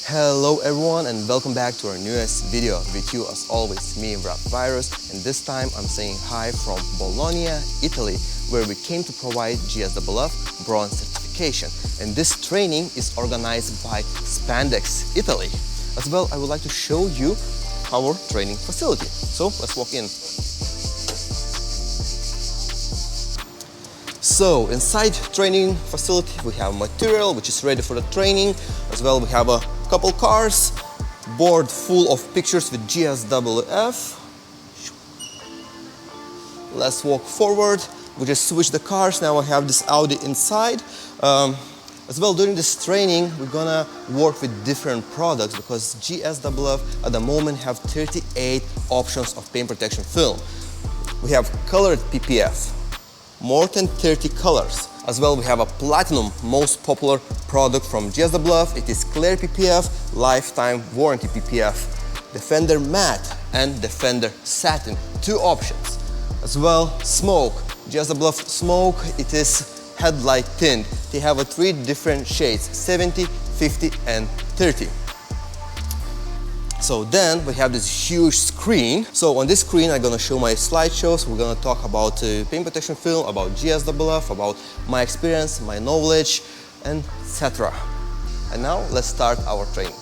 Hello everyone and welcome back to our newest video. With you as always, me, Virus, and this time I'm saying hi from Bologna, Italy, where we came to provide GSWF bronze certification. And this training is organized by Spandex, Italy. As well, I would like to show you our training facility. So let's walk in. So inside training facility we have material which is ready for the training. As well, we have a couple cars, board full of pictures with GSWF. Let's walk forward. We just switch the cars. Now I have this Audi inside. As well, during this training we're gonna work with different products because GSWF at the moment have 38 options of paint protection film. We have colored PPF, more than 30 colors. As well, we have a platinum, most popular product from GSWF. It is clear PPF, lifetime warranty PPF, Defender matte and Defender satin, two options. As well, smoke, GSWF smoke, it is headlight tint. They have three different shades, 70, 50 and 30. So then we have this huge screen. So on this screen I'm gonna show my slideshows. We're gonna talk about paint protection film, about GSWF, about my experience, my knowledge, and etc. And now let's start our training.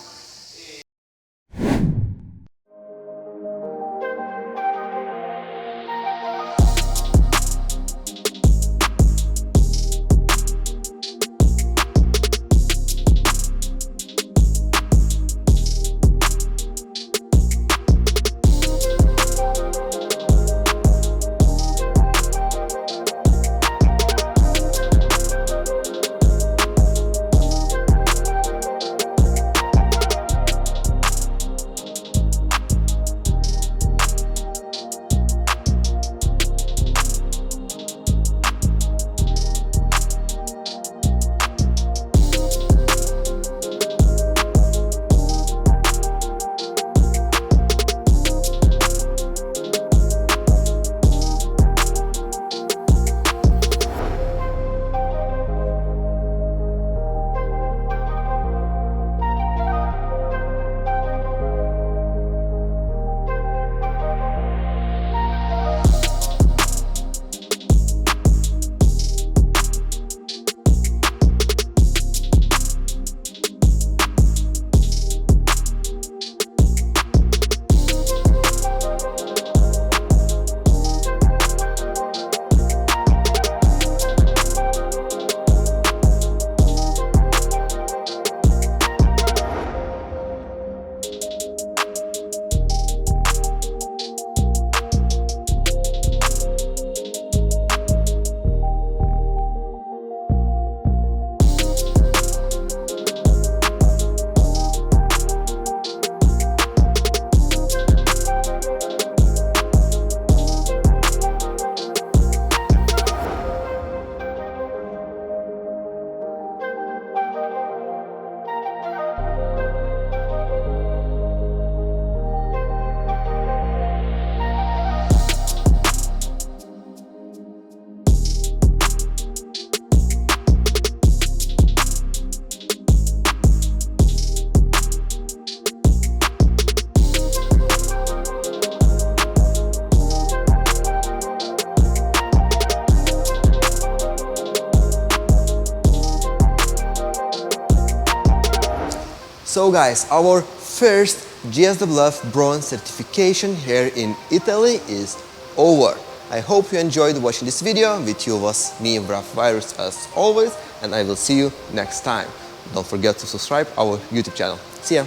So guys, our first GSWF bronze certification here in Italy is over. I hope you enjoyed watching this video. With you was me, Virus, as always, and I will see you next time. Don't forget to subscribe our YouTube channel. See ya!